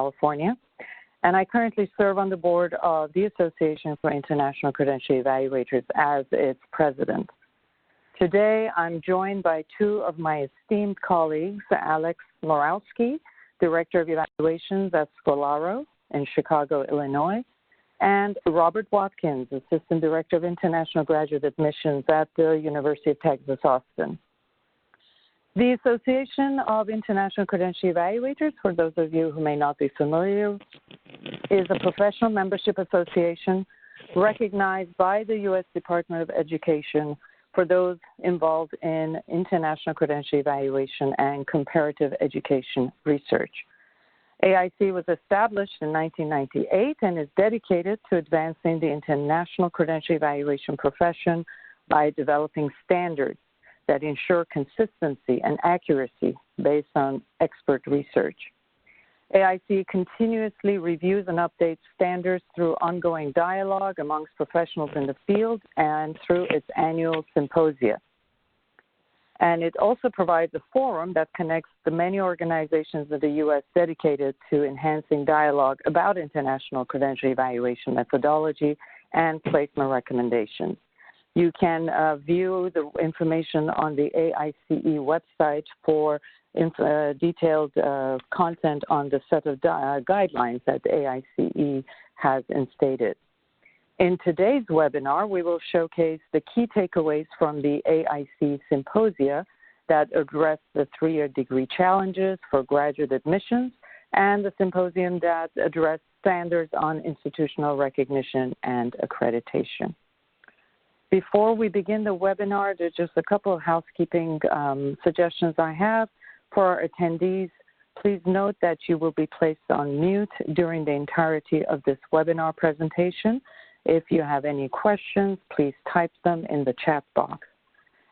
California, and I currently serve on the board of the Association for International Credential Evaluators as its president. Today, I'm joined by two of my esteemed colleagues, Alex Morawski, Director of Evaluations at Scholaro in Chicago, Illinois, and Robert Watkins, Assistant Director of International Graduate Admissions at the University of Texas, Austin. The Association of International Credential Evaluators, for those of you who may not be familiar, is a professional membership association recognized by the U.S. Department of Education for those involved in international credential evaluation and comparative education research. AICE was established in 1998 and is dedicated to advancing the international credential evaluation profession by developing standards that ensure consistency and accuracy based on expert research. AICE continuously reviews and updates standards through ongoing dialogue amongst professionals in the field and through its annual symposia. And it also provides a forum that connects the many organizations in the U.S. dedicated to enhancing dialogue about international credential evaluation methodology and placement recommendations. You can view the information on the AICE website for detailed content on the set of guidelines that AICE has instated. In today's webinar, we will showcase the key takeaways from the AICE symposia that address the three-year degree challenges for graduate admissions and the symposium that addressed standards on institutional recognition and accreditation. Before we begin the webinar, there's just a couple of housekeeping suggestions I have for our attendees. Please note that you will be placed on mute during the entirety of this webinar presentation. If you have any questions, please type them in the chat box.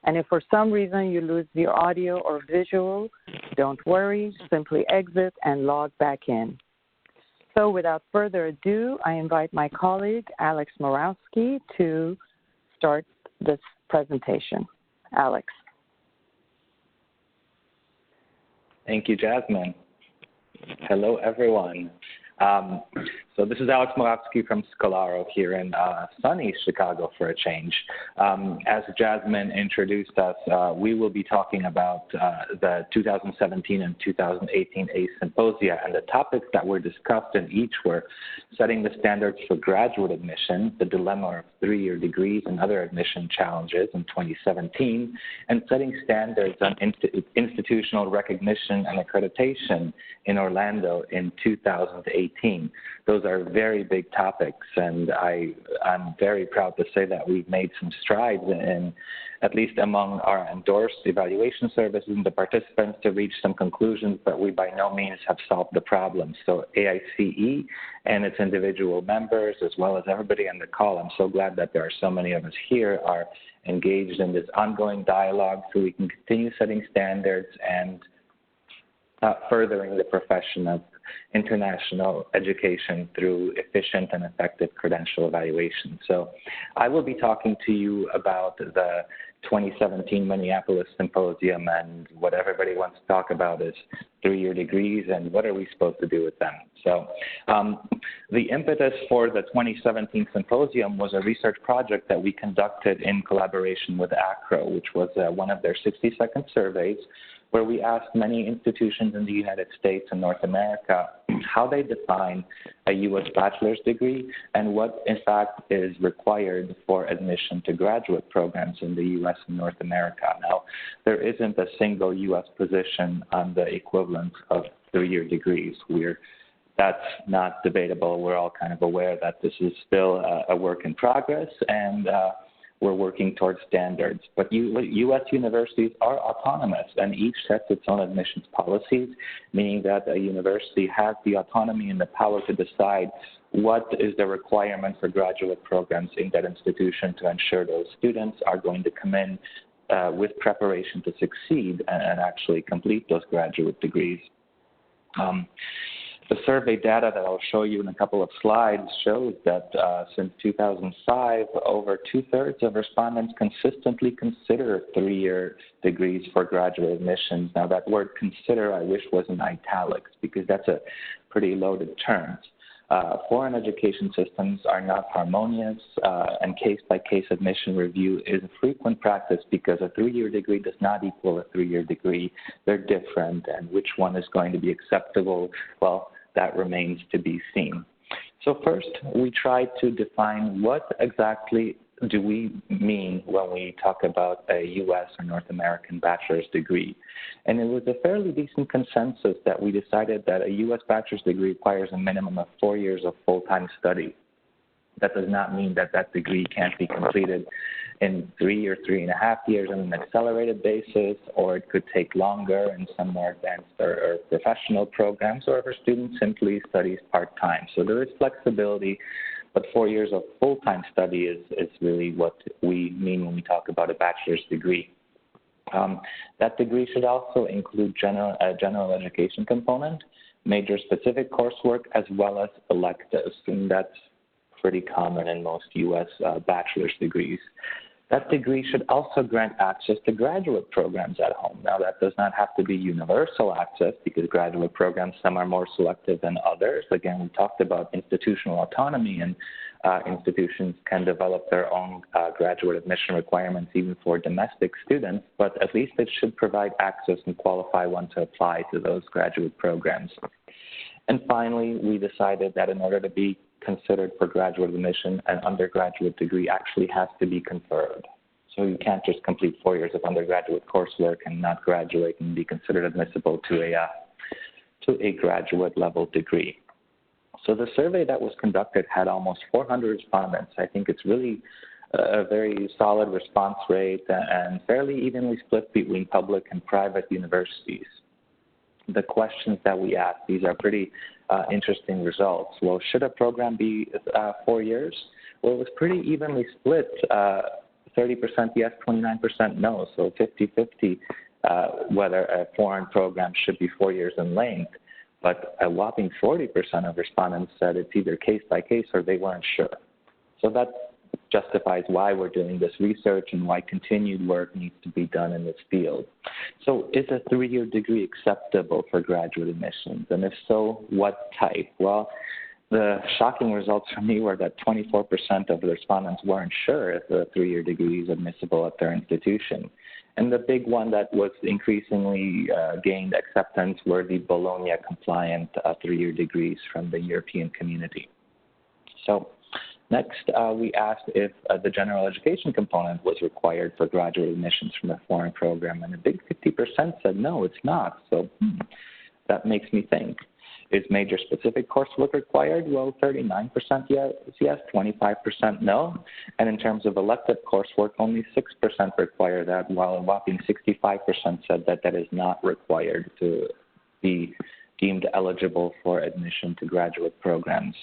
And if for some reason you lose your audio or visual, don't worry, simply exit and log back in. So without further ado, I invite my colleague, Alex Morawski, to start this presentation. Alex. Thank you, Jasmine. Hello, everyone. So this is Alex Morawski from Scholaro here in sunny Chicago for a change. As Jasmine introduced us, we will be talking about the 2017 and 2018 ACE Symposia, and the topics that were discussed in each were setting the standards for graduate admission, the dilemma of three-year degrees and other admission challenges in 2017, and setting standards on institutional recognition and accreditation in Orlando in 2018. Those are very big topics, and I'm very proud to say that we've made some strides in, at least among our endorsed evaluation services and the participants, to reach some conclusions, but we by no means have solved the problem. So AICE and its individual members, as well as everybody on the call, I'm so glad that there are so many of us here, are engaged in this ongoing dialogue so we can continue setting standards and furthering the profession of international education through efficient and effective credential evaluation. So I will be talking to you about the 2017 Minneapolis Symposium, and what everybody wants to talk about is three-year degrees and what are we supposed to do with them. So the impetus for the 2017 Symposium was a research project that we conducted in collaboration with AACRAO, which was one of their 60-second surveys, where we asked many institutions in the United States and North America how they define a U.S. bachelor's degree and what, in fact, is required for admission to graduate programs in the U.S. and North America. Now, there isn't a single U.S. position on the equivalent of three-year degrees. That's not debatable. We're all kind of aware that this is still a work in progress, and we're working towards standards. But U.S. universities are autonomous, and each sets its own admissions policies, meaning that a university has the autonomy and the power to decide what is the requirement for graduate programs in that institution to ensure those students are going to come in with preparation to succeed and actually complete those graduate degrees. The survey data that I'll show you in a couple of slides shows that since 2005, over 2/3 of respondents consistently consider 3-year degrees for graduate admissions. Now, that word consider, I wish was in italics because that's a pretty loaded term. Foreign education systems are not harmonious, and case-by-case admission review is a frequent practice because a 3-year degree does not equal a 3-year degree. They're different, and which one is going to be acceptable, well, that remains to be seen. So first, we try to define what exactly do we mean when we talk about a U.S. or North American bachelor's degree. And it was a fairly decent consensus that we decided that a U.S. bachelor's degree requires a minimum of 4 years of full-time study. That does not mean that that degree can't be completed in 3 or 3.5 years on an accelerated basis, or it could take longer in some more advanced or professional programs, or if a student simply studies part-time. So there is flexibility, but 4 years of full-time study is really what we mean when we talk about a bachelor's degree. That degree should also include a general education component, major-specific coursework, as well as electives, and that's pretty common in most U.S. Bachelor's degrees. That degree should also grant access to graduate programs at home. Now, that does not have to be universal access because graduate programs, some are more selective than others. Again, we talked about institutional autonomy, and institutions can develop their own graduate admission requirements even for domestic students, but at least it should provide access and qualify one to apply to those graduate programs. And finally, we decided that in order to be considered for graduate admission, an undergraduate degree actually has to be conferred. So you can't just complete 4 years of undergraduate coursework and not graduate and be considered admissible to a graduate level degree. So the survey that was conducted had almost 400 respondents. I think it's really a very solid response rate and fairly evenly split between public and private universities. The questions that we asked, these are pretty interesting results. Well, should a program be 4 years? Well, it was pretty evenly split, 30% yes, 29% no, so 50-50 whether a foreign program should be 4 years in length. But a whopping 40% of respondents said it's either case by case or they weren't sure. So that justifies why we're doing this research and why continued work needs to be done in this field. So is a 3-year degree acceptable for graduate admissions? And if so, what type? Well, the shocking results for me were that 24% of the respondents weren't sure if a 3-year degree is admissible at their institution. And the big one that was increasingly gained acceptance were the Bologna-compliant 3-year degrees from the European community. So next, we asked if the general education component was required for graduate admissions from a foreign program, and a big 50% said no, it's not. So that makes me think. Is major-specific coursework required? Well, 39% yes, 25% no. And in terms of elective coursework, only 6% require that, while a whopping 65% said that that is not required to be deemed eligible for admission to graduate programs.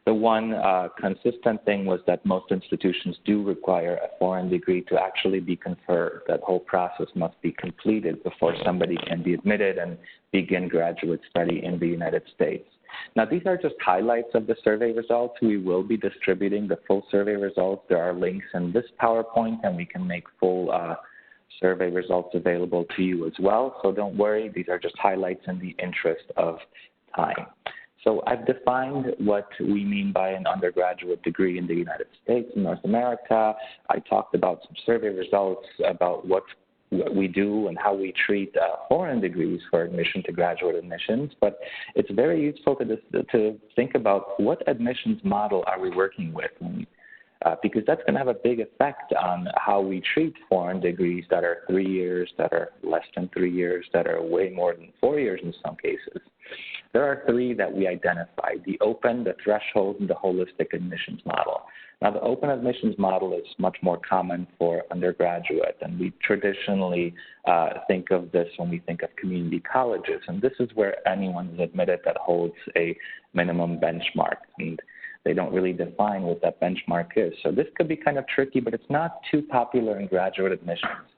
The one consistent thing was that most institutions do require a foreign degree to actually be conferred. That whole process must be completed before somebody can be admitted and begin graduate study in the United States. Now, these are just highlights of the survey results. We will be distributing the full survey results. There are links in this PowerPoint, and we can make full survey results available to you as well. So don't worry, these are just highlights in the interest of time. So I've defined what we mean by an undergraduate degree in the United States and North America. I talked about some survey results about what we do and how we treat foreign degrees for admission to graduate admissions. But it's very useful to think about what admissions model are we working with, because that's going to have a big effect on how we treat foreign degrees that are 3 years, that are less than 3 years, that are way more than 4 years in some cases. There are 3 that we identified: the open, the threshold, and the holistic admissions model. Now, the open admissions model is much more common for undergraduate, and we traditionally think of this when we think of community colleges, and this is where anyone is admitted that holds a minimum benchmark, and they don't really define what that benchmark is. So this could be kind of tricky, but it's not too popular in graduate admissions.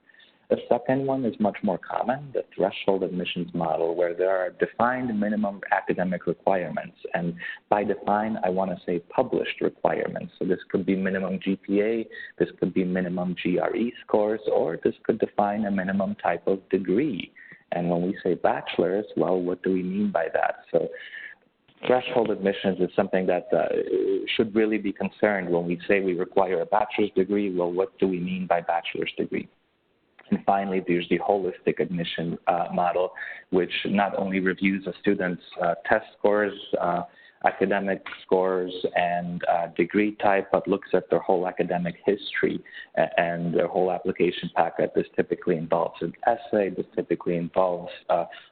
The second one is much more common, the threshold admissions model, where there are defined minimum academic requirements. And by defined, I want to say published requirements. So this could be minimum GPA, this could be minimum GRE scores, or this could define a minimum type of degree. And when we say bachelor's, well, what do we mean by that? So threshold admissions is something that should really be concerned when we say we require a bachelor's degree. Well, what do we mean by bachelor's degree? And finally, there's the holistic admission model, which not only reviews a student's test scores, academic scores, and degree type, but looks at their whole academic history and their whole application packet. This typically involves an essay. This typically involves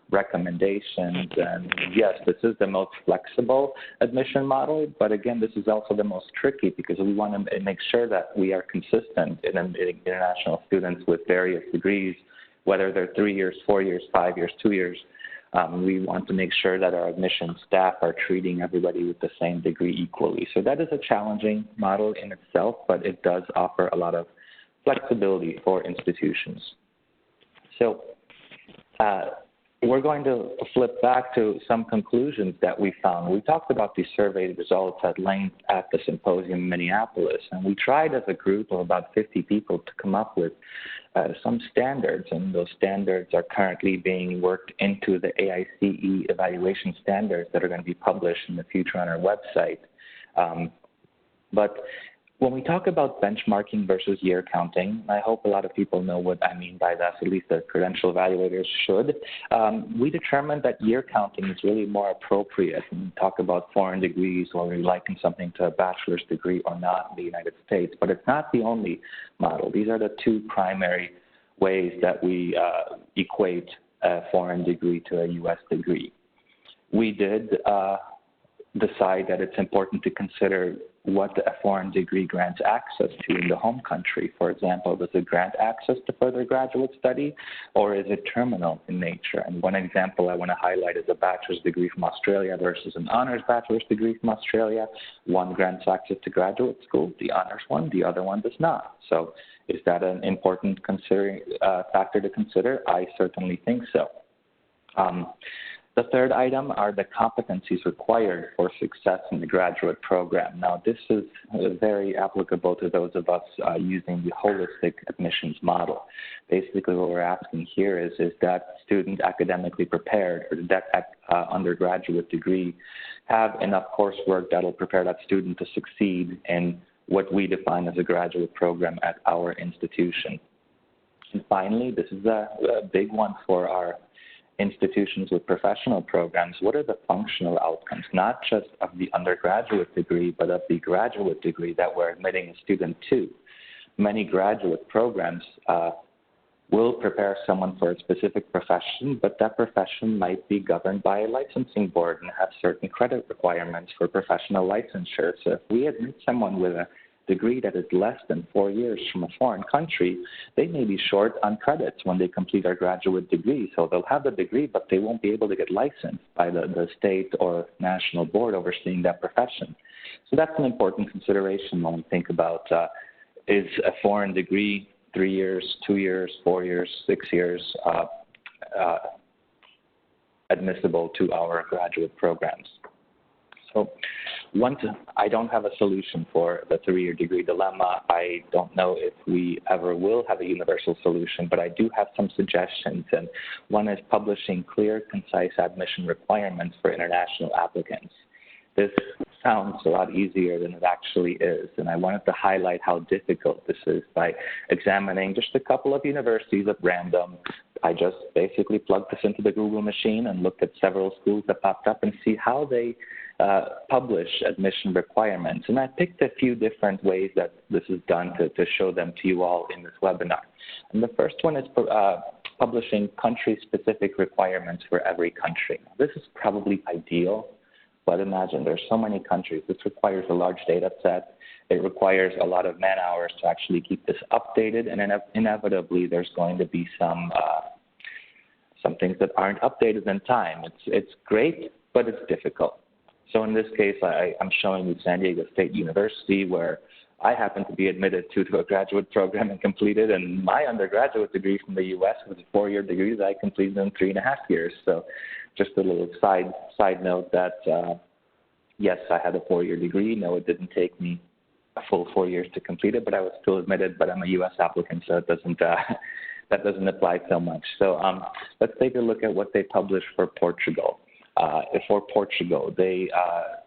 recommendations. And yes, this is the most flexible admission model, but again, this is also the most tricky because we want to make sure that we are consistent in international students with various degrees, whether they're 3 years, 4 years, 5 years, 2 years. We want to make sure that our admission staff are treating everybody with the same degree equally. So that is a challenging model in itself, but it does offer a lot of flexibility for institutions. So we're going to flip back to some conclusions that we found. We talked about these survey results at length at the symposium in Minneapolis, and we tried as a group of about 50 people to come up with some standards, and those standards are currently being worked into the AICE evaluation standards that are going to be published in the future on our website. But when we talk about benchmarking versus year counting, I hope a lot of people know what I mean by that, at least the credential evaluators should. We determined that year counting is really more appropriate when we talk about foreign degrees or we liken something to a bachelor's degree or not in the United States, but it's not the only model. These are the two primary ways that we equate a foreign degree to a U.S. degree. We did decide that it's important to consider what a foreign degree grants access to in the home country. For example, does it grant access to further graduate study, or is it terminal in nature? And one example I want to highlight is a bachelor's degree from Australia versus an honors bachelor's degree from Australia. One grants access to graduate school, the honors one, the other one does not. So is that an important factor to consider? I certainly think so. The third item are the competencies required for success in the graduate program. Now, this is very applicable to those of us using the holistic admissions model. Basically, what we're asking here is that student academically prepared, or did that undergraduate degree have enough coursework that will prepare that student to succeed in what we define as a graduate program at our institution. And finally, this is a big one for our institutions with professional programs. What are the functional outcomes, not just of the undergraduate degree, but of the graduate degree that we're admitting a student to? Many graduate programs will prepare someone for a specific profession, but that profession might be governed by a licensing board and have certain credit requirements for professional licensure. So if we admit someone with a degree that is less than 4 years from a foreign country, they may be short on credits when they complete their graduate degree. So they'll have the degree, but they won't be able to get licensed by the state or national board overseeing that profession. So that's an important consideration when we think about is a foreign degree 3 years, 2 years, 4 years, 6 years admissible to our graduate programs. So I don't have a solution for the 3-year degree dilemma. I don't know if we ever will have a universal solution, but I do have some suggestions. And one is publishing clear, concise admission requirements for international applicants. This sounds a lot easier than it actually is, and I wanted to highlight how difficult this is by examining just a couple of universities at random. I just basically plugged this into the Google machine and looked at several schools that popped up and see how they publish admission requirements. And I picked a few different ways that this is done to show them to you all in this webinar. And the first one is publishing country-specific requirements for every country. This is probably ideal, but imagine there's so many countries. This requires a large data set. It requires a lot of man hours to actually keep this updated, and inevitably there's going to be some things that aren't updated in time. It's great, but it's difficult. So in this case, I'm showing you San Diego State University, where I happened to be admitted to a graduate program and completed, and my undergraduate degree from the U.S. was a 4-year degree that I completed in 3.5 years. So just a little side note that, yes, I had a 4-year degree. No, it didn't take me a full 4 years to complete it, but I was still admitted, but I'm a U.S. applicant, so it doesn't, that doesn't apply so much. So let's take a look at what they published for Portugal. For Portugal, they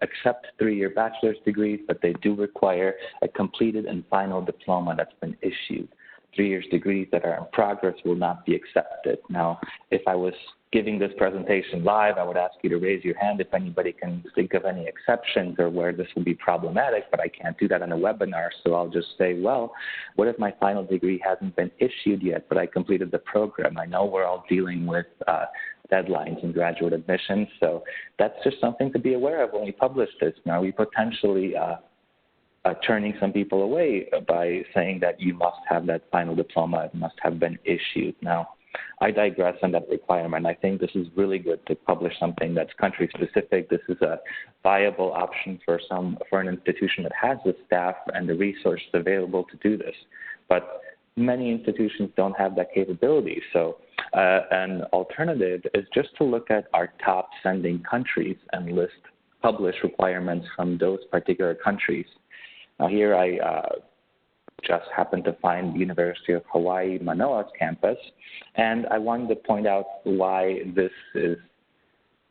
accept 3-year bachelor's degrees, but they do require a completed and final diploma that's been issued. 3 years degrees that are in progress will not be accepted. Now, if I was giving this presentation live, I would ask you to raise your hand if anybody can think of any exceptions or where this will be problematic, but I can't do that on a webinar, so I'll just say, well, what if my final degree hasn't been issued yet, but I completed the program? I know we're all dealing with deadlines in graduate admissions, so that's just something to be aware of when we publish this. Now, we potentially turning some people away by saying that you must have that final diploma, it must have been issued. Now, I digress on that requirement. I think this is really good to publish something that's country specific. This is a viable option for an institution that has the staff and the resources available to do this. But many institutions don't have that capability. So an alternative is just to look at our top sending countries and publish requirements from those particular countries. Now here I just happened to find the University of Hawaii Manoa's campus, and I wanted to point out why this is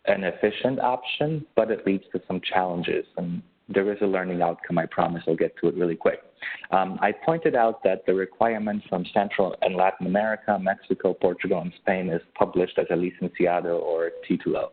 an efficient option, but it leads to some challenges, and there is a learning outcome. I promise I'll get to it really quick. I pointed out that the requirement from Central and Latin America, Mexico, Portugal, and Spain is published as a licenciado or titulo.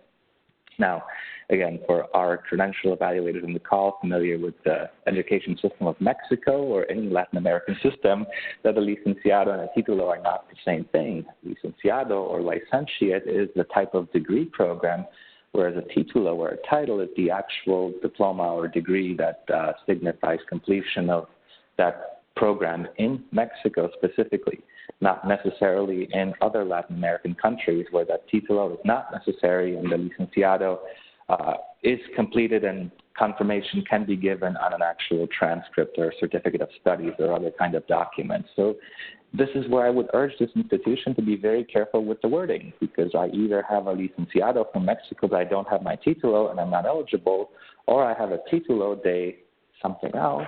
Now, again, for our credential evaluators in the call familiar with the education system of Mexico or any Latin American system, that a licenciado and a titulo are not the same thing. Licenciado or licentiate is the type of degree program, whereas a titulo or a title is the actual diploma or degree that signifies completion of that program in Mexico specifically, not necessarily in other Latin American countries where that titulo is not necessary and the licenciado is completed and confirmation can be given on an actual transcript or certificate of studies or other kind of documents. So this is where I would urge this institution to be very careful with the wording, because I either have a licenciado from Mexico but I don't have my titulo and I'm not eligible, or I have a titulo de something else,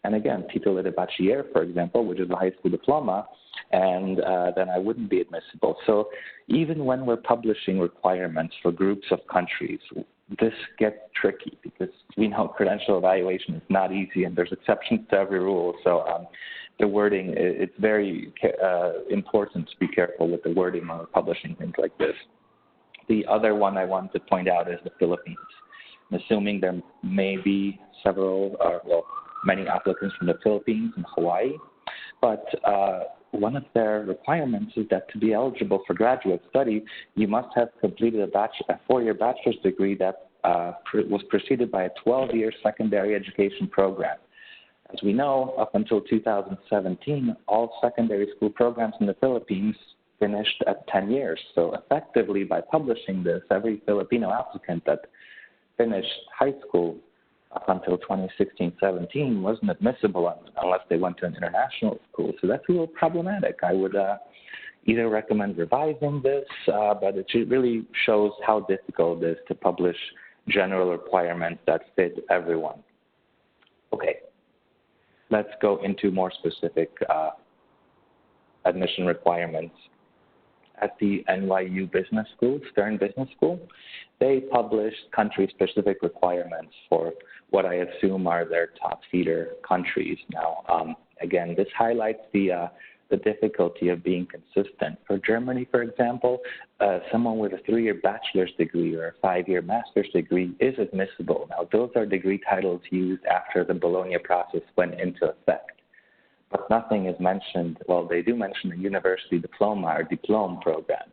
and again, titulo de bachiller, for example, which is a high school diploma, and then I wouldn't be admissible. So even when we're publishing requirements for groups of countries, this gets tricky because we know credential evaluation is not easy and there's exceptions to every rule. So the wording, it's very important to be careful with the wording when we're publishing things like this. The other one I wanted to point out is the Philippines. I'm assuming there may be many applicants from the Philippines and Hawaii, but one of their requirements is that to be eligible for graduate study, you must have completed a 4-year bachelor's degree that was preceded by a 12-year secondary education program. As we know, up until 2017, all secondary school programs in the Philippines finished at 10 years. So effectively, by publishing this, every Filipino applicant that finished high school up until 2016-17 wasn't admissible unless they went to an international school. So that's a little problematic. I would either recommend revising this, but it really shows how difficult it is to publish general requirements that fit everyone. Okay, let's go into more specific admission requirements. At the NYU Business School, Stern Business School, they published country-specific requirements for what I assume are their top feeder countries. Now, again, this highlights the difficulty of being consistent. For Germany, for example, someone with a 3-year bachelor's degree or a 5-year master's degree is admissible. Now, those are degree titles used after the Bologna process went into effect. But nothing is mentioned, well, they do mention a university diploma or diplome program,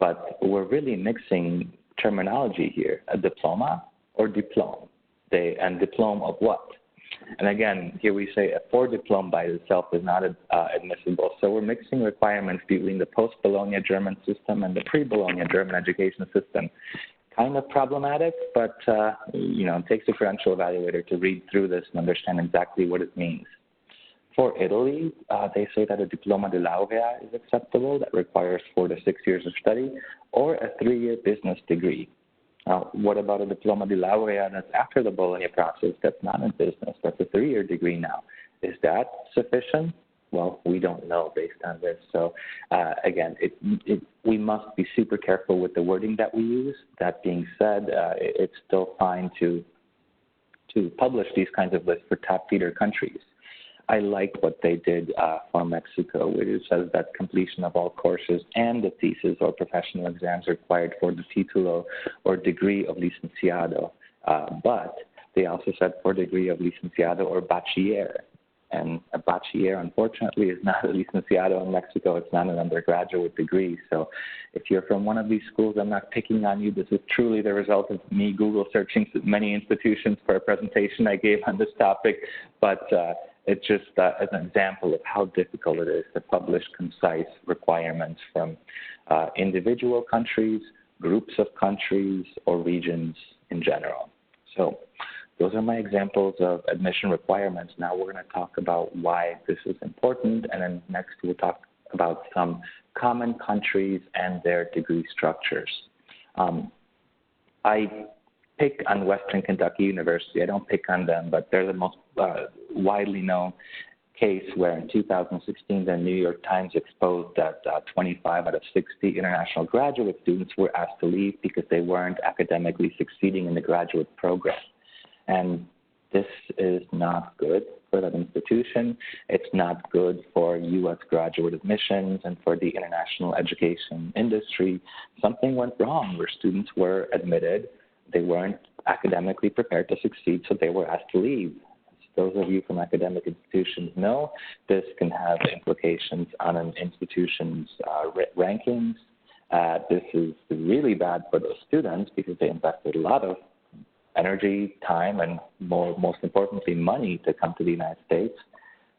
but we're really mixing terminology here, a diploma or diplome, and diplome of what? And again, here we say a 4 diplome by itself is not admissible, so we're mixing requirements between the post-Bologna German system and the pre-Bologna German education system. Kind of problematic, but it takes a credential evaluator to read through this and understand exactly what it means. For Italy, they say that a diploma di laurea is acceptable that requires 4 to 6 years of study, or a 3-year business degree. Now, what about a diploma di laurea that's after the Bologna process that's not in business? That's a 3-year degree now. Is that sufficient? Well, we don't know based on this. So, again, we must be super careful with the wording that we use. That being said, it's still fine to publish these kinds of lists for top feeder countries. I like what they did for Mexico, which says that completion of all courses and the thesis or professional exams required for the titulo or degree of licenciado. But they also said for degree of licenciado or bachiller. And a bachiller, unfortunately, is not a licenciado in Mexico. It's not an undergraduate degree. So if you're from one of these schools, I'm not picking on you. This is truly the result of me Google searching many institutions for a presentation I gave on this topic. But it's just as an example of how difficult it is to publish concise requirements from individual countries, groups of countries, or regions in general. So those are my examples of admission requirements. Now we're going to talk about why this is important, and then next we'll talk about some common countries and their degree structures. I pick on Western Kentucky University. I don't pick on them, but they're the most widely known case where in 2016 the New York Times exposed that 25 out of 60 international graduate students were asked to leave because they weren't academically succeeding in the graduate program. And this is not good for that institution. It's not good for U.S. graduate admissions and for the international education industry. Something went wrong where students were admitted. They weren't academically prepared to succeed, so they were asked to leave. As those of you from academic institutions know, this can have implications on an institution's rankings. This is really bad for those students because they invested a lot of energy, time, and most importantly, money to come to the United States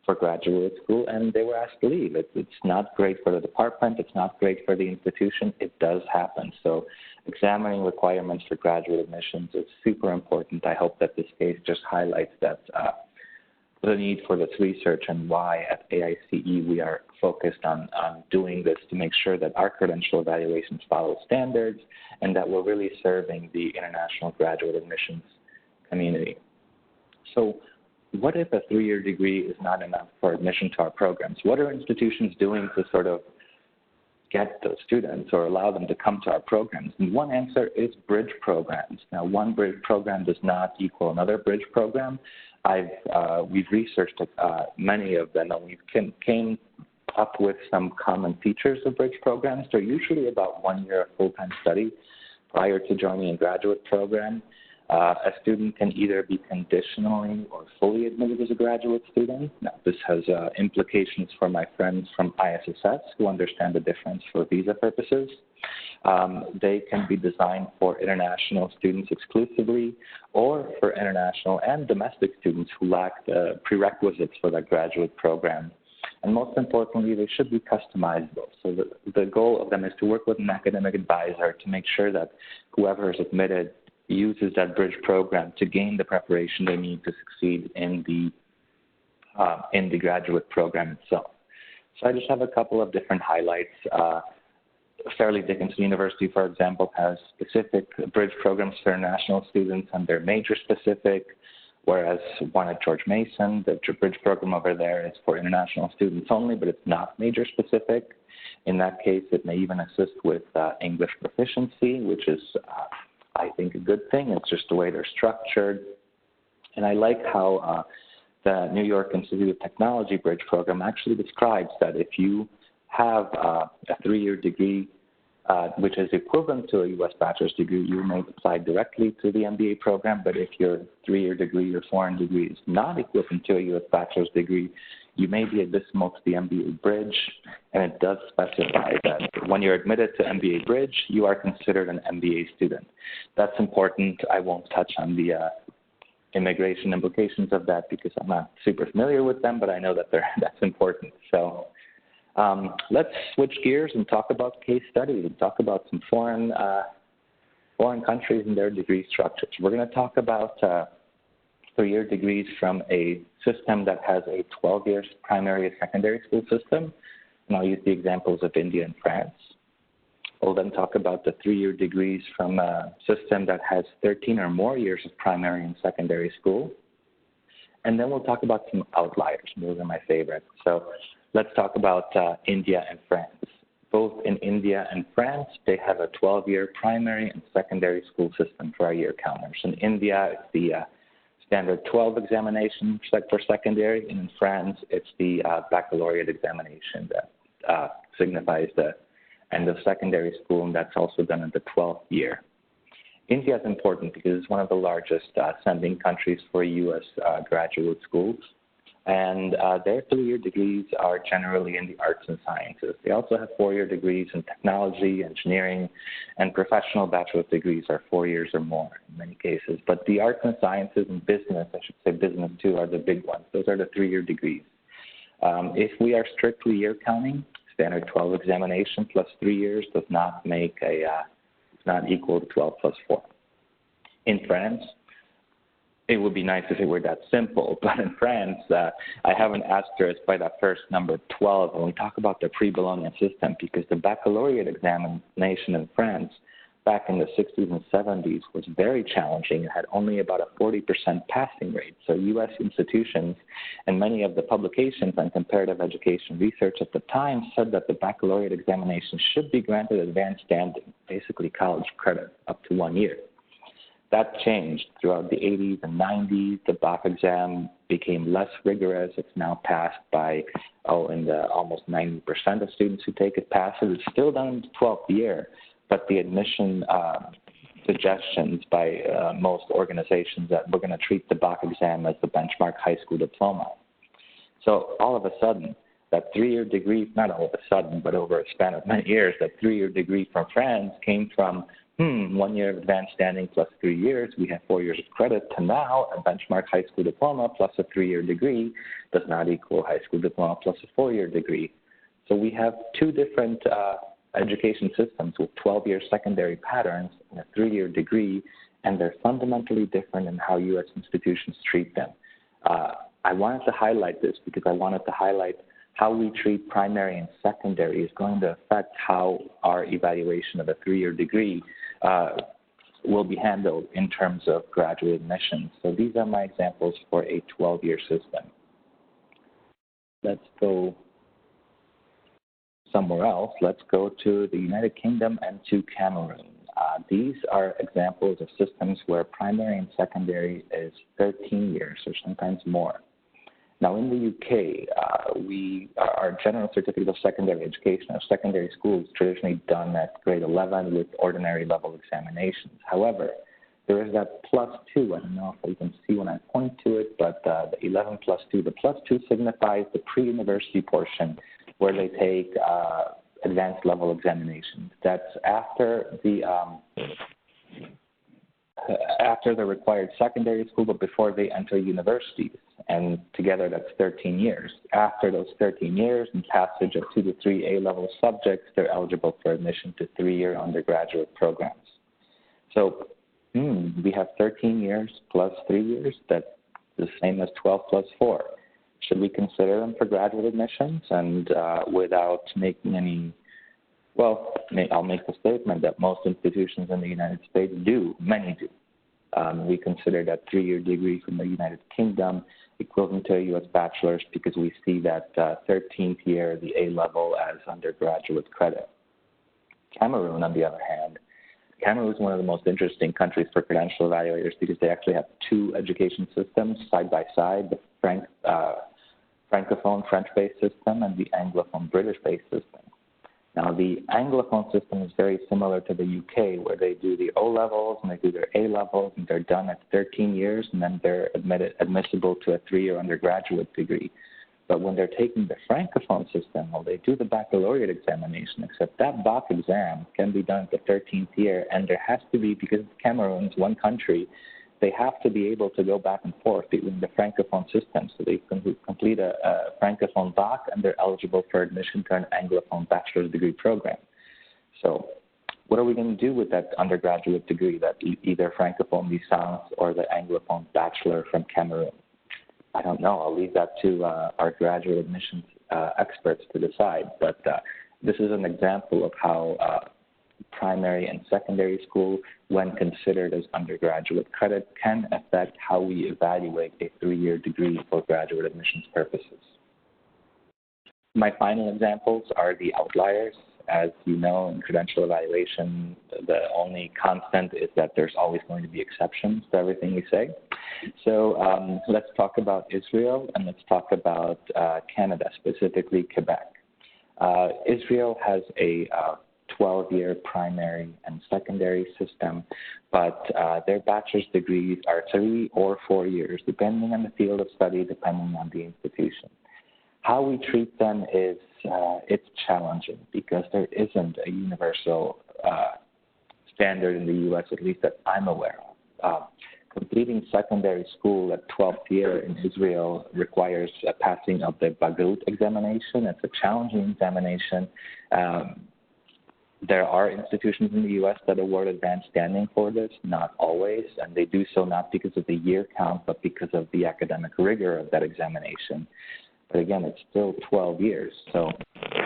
for graduate school, and they were asked to leave. It's not great for the department. It's not great for the institution. It does happen. So examining requirements for graduate admissions is super important. I hope that this case just highlights that the need for this research and why at AICE we are focused on doing this to make sure that our credential evaluations follow standards and that we're really serving the international graduate admissions community. So what if a 3-year degree is not enough for admission to our programs? What are institutions doing to sort of get those students or allow them to come to our programs? And one answer is bridge programs. Now, one bridge program does not equal another bridge program. We've researched many of them, and we came up with some common features of bridge programs. They're usually about 1 year of full-time study prior to joining a graduate program. A student can either be conditionally or fully admitted as a graduate student. Now, this has implications for my friends from ISSS who understand the difference for visa purposes. They can be designed for international students exclusively or for international and domestic students who lack the prerequisites for that graduate program. And most importantly, they should be customizable. So the goal of them is to work with an academic advisor to make sure that whoever is admitted uses that bridge program to gain the preparation they need to succeed in the graduate program itself. So I just have a couple of different highlights. Fairleigh Dickinson University, for example, has specific bridge programs for international students, and they're major specific, whereas one at George Mason, the bridge program over there is for international students only, but it's not major specific. In that case, it may even assist with English proficiency, which is I think a good thing. It's just the way they're structured. And I like how the New York Institute of Technology Bridge Program actually describes that if you have a 3-year degree, which is equivalent to a U.S. bachelor's degree, you may apply directly to the MBA program. But if your 3-year degree, your foreign degree is not equivalent to a U.S. bachelor's degree, you may be admissible to the MBA Bridge, and it does specify that when you're admitted to MBA Bridge, you are considered an MBA student. That's important. I won't touch on the immigration implications of that because I'm not super familiar with them, but I know that that's important. So let's switch gears and talk about case studies and talk about some foreign countries and their degree structures. We're going to talk about 3-year degrees from a system that has a 12-year primary and secondary school system, and I'll use the examples of India and France. We'll then talk about the 3-year degrees from a system that has 13 or more years of primary and secondary school. And then we'll talk about some outliers. Those are my favorites. So let's talk about India and France. Both in India and France, they have a 12-year primary and secondary school system for our year counters. In India, it's the standard 12 examination for secondary, and in France, it's the baccalaureate examination that signifies the end of secondary school, and that's also done in the 12th year. India is important because it's one of the largest sending countries for U.S. Graduate schools, and their 3-year degrees are generally in the arts and sciences. They also have 4-year degrees in technology, engineering, and professional bachelor's degrees are 4 years or more in many cases. But the arts and sciences and business, I should say business too, are the big ones. Those are the 3-year degrees. If we are strictly year counting, standard 12 examination plus 3 years does not make a, does not equal to 12 plus 4. In France, it would be nice if it were that simple, but in France, I have an asterisk by that first number 12 when we talk about the pre-Bologna system, because the baccalaureate examination in France back in the 60s and 70s was very challenging. It had only about a 40% passing rate. So U.S. institutions and many of the publications on comparative education research at the time said that the baccalaureate examination should be granted advanced standing, basically college credit, up to 1 year. That changed throughout the 80s and 90s. The BAC exam became less rigorous. It's now passed by, in the almost 90% of students who take it pass it. It's still done in the 12th year, but the admission suggestions by most organizations that we're going to treat the BAC exam as the benchmark high school diploma. So all of a sudden, that 3-year degree, not all of a sudden, but over a span of many years, that 3-year degree from France came from 1 year of advanced standing plus 3 years, we have 4 years of credit, to now a benchmark high school diploma plus a 3-year degree does not equal high school diploma plus a 4-year degree. So we have two different education systems with 12-year secondary patterns and a 3-year degree, and they're fundamentally different in how U.S. institutions treat them. I wanted to highlight this because I wanted to highlight how we treat primary and secondary is going to affect how our evaluation of a 3-year degree will be handled in terms of graduate admissions. So these are my examples for a 12-year system. Let's go somewhere else. Let's go to the United Kingdom and to Cameroon. These are examples of systems where primary and secondary is 13 years or sometimes more. Now, in the UK, our General Certificate of Secondary Education, our secondary school, is traditionally done at grade 11 with ordinary level examinations. However, there is that +2. I don't know if you can see when I point to it, but the 11 +2. The +2 signifies the pre-university portion where they take advanced level examinations. That's after the required secondary school, but before they enter universities. And together that's 13 years. After those 13 years and passage of 2 to 3 A-level subjects, they're eligible for admission to 3-year undergraduate programs. So we have 13 years plus 3 years. That's the same as 12 plus 4. Should we consider them for graduate admissions? And without making any, well, I'll make the statement that most institutions in the United States do, many do. We consider that 3-year degree from the United Kingdom equivalent to a U.S. bachelor's because we see that 13th year, the A-level, as undergraduate credit. Cameroon, on the other hand, Cameroon is one of the most interesting countries for credential evaluators because they actually have two education systems side by side, the Francophone French-based system and the Anglophone British-based system. Now, the Anglophone system is very similar to the UK, where they do the O-levels and they do their A-levels, and they're done at 13 years, and then they're admissible to a 3-year undergraduate degree. But when they're taking the Francophone system, well, they do the baccalaureate examination, except that BAC exam can be done at the 13th year, and there has to be, because Cameroon's one country, they have to be able to go back and forth between the Francophone system. So they can complete a Francophone BAC, and they're eligible for admission to an Anglophone bachelor's degree program. So what are we going to do with that undergraduate degree, that either Francophone licence or the Anglophone bachelor from Cameroon? I don't know. I'll leave that to our graduate admissions experts to decide. But this is an example of how primary and secondary school, when considered as undergraduate credit, can affect how we evaluate a 3-year degree for graduate admissions purposes. My final examples are the outliers. As you know, in credential evaluation, the only constant is that there's always going to be exceptions to everything we say. So let's talk about Israel, and let's talk about Canada, specifically Quebec. Israel has a 12-year primary and secondary system, but their bachelor's degrees are 3 or 4 years, depending on the field of study, depending on the institution. How we treat them is it's challenging because there isn't a universal standard in the U.S., at least that I'm aware of. Completing secondary school at 12th year in Israel requires a passing of the Bagrut examination. It's a challenging examination. There are institutions in the U.S. that award advanced standing for this, not always, and they do so not because of the year count, but because of the academic rigor of that examination. But again, it's still 12 years. So,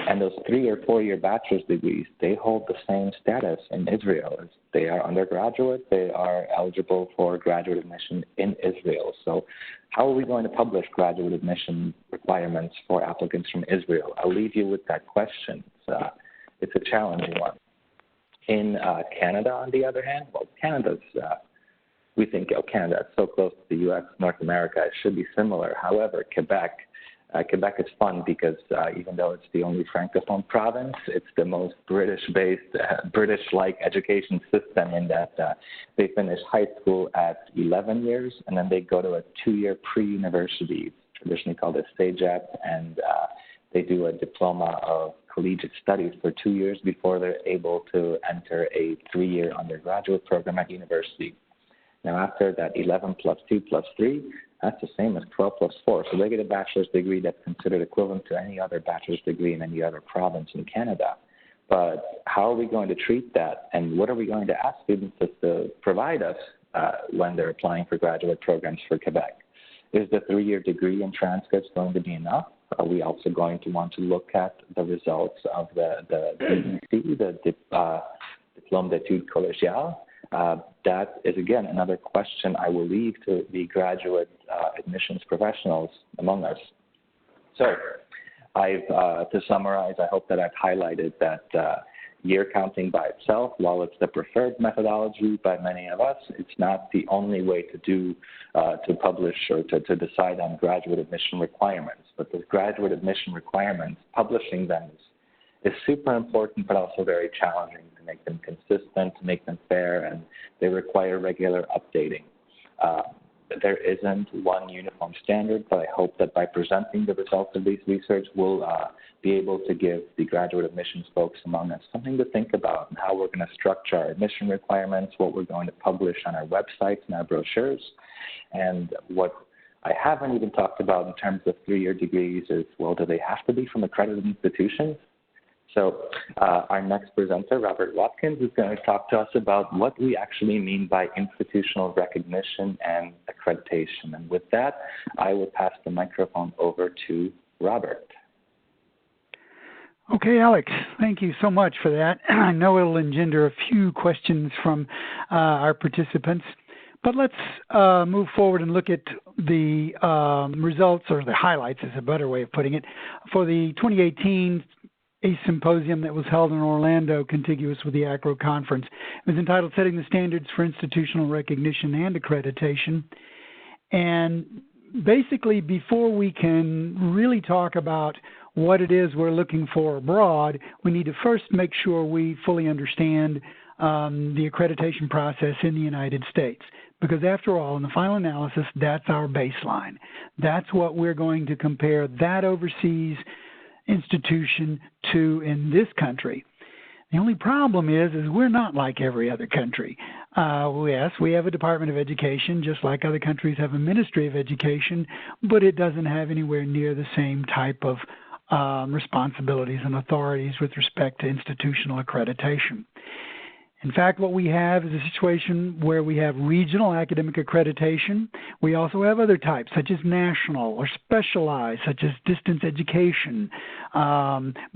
and those 3 or 4 year bachelor's degrees, they hold the same status in Israel. As they are undergraduate, they are eligible for graduate admission in Israel. So how are we going to publish graduate admission requirements for applicants from Israel? I'll leave you with that question. It's a challenging one. In Canada, on the other hand, well, Canada's, we think, Canada is so close to the U.S., North America, it should be similar. However, Quebec is fun because even though it's the only Francophone province, it's the most British-based, British-like education system in that they finish high school at 11 years, and then they go to a 2-year pre-university, traditionally called a CEGEP, and they do a diploma of collegiate studies for 2 years before they're able to enter a 3-year undergraduate program at university. Now, after that 11 plus 2 plus 3, that's the same as 12 plus 4. So they get a bachelor's degree that's considered equivalent to any other bachelor's degree in any other province in Canada. But how are we going to treat that, and what are we going to ask students to provide us when they're applying for graduate programs for Quebec? Is the 3-year degree and transcripts going to be enough? Are we also going to want to look at the results of the DEC, the Diplôme d'études collégiales? That is, again, another question I will leave to the graduate admissions professionals among us. So, to summarize, I hope that I've highlighted that year counting by itself, while it's the preferred methodology by many of us, it's not the only way to publish or to decide on graduate admission requirements. But the graduate admission requirements, publishing them is super important, but also very challenging to make them consistent, to make them fair, and they require regular updating. There isn't one uniform standard, but I hope that by presenting the results of these research, we'll be able to give the graduate admissions folks among us something to think about and how we're going to structure our admission requirements, what we're going to publish on our websites and our brochures, and what I haven't even talked about in terms of 3-year degrees is, well, do they have to be from accredited institutions? So our next presenter, Robert Watkins, is going to talk to us about what we actually mean by institutional recognition and accreditation. And with that, I will pass the microphone over to Robert. Okay, Alex, thank you so much for that. I know it'll engender a few questions from our participants, but let's move forward and look at the results, or the highlights is a better way of putting it, for the 2018 ACE symposium that was held in Orlando, contiguous with the AACRAO conference. It was entitled Setting the Standards for Institutional Recognition and Accreditation. And basically, before we can really talk about what it is we're looking for abroad, we need to first make sure we fully understand the accreditation process in the United States. Because after all, in the final analysis, that's our baseline. That's what we're going to compare that overseas institution to in this country. The only problem is we're not like every other country. Yes, we have a Department of Education, just like other countries have a Ministry of Education, but it doesn't have anywhere near the same type of responsibilities and authorities with respect to institutional accreditation. In fact, what we have is a situation where we have regional academic accreditation. We also have other types, such as national or specialized, such as distance education,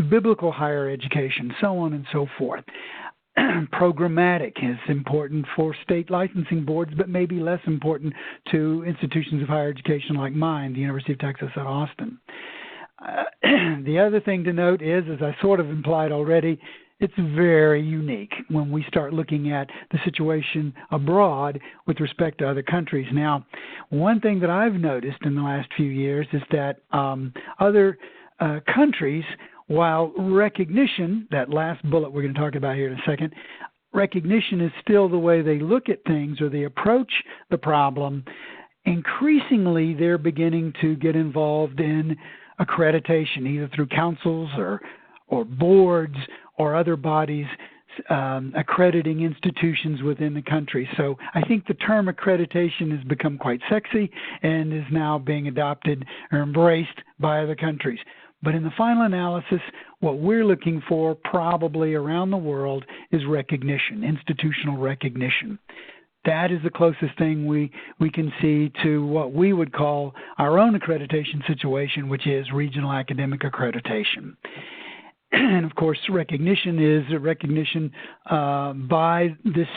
biblical higher education, so on and so forth. Programmatic is important for state licensing boards, but maybe less important to institutions of higher education like mine, the University of Texas at Austin. The other thing to note is, as I sort of implied already, it's very unique when we start looking at the situation abroad with respect to other countries. Now, one thing that I've noticed in the last few years is that other countries, while recognition, that last bullet we're going to talk about here in a second, recognition is still the way they look at things or they approach the problem, increasingly they're beginning to get involved in accreditation, either through councils or boards or other bodies accrediting institutions within the country. So I think the term accreditation has become quite sexy and is now being adopted or embraced by other countries. But in the final analysis, what we're looking for probably around the world is recognition, institutional recognition. That is the closest thing we can see to what we would call our own accreditation situation, which is regional academic accreditation. And, of course, recognition is a recognition by this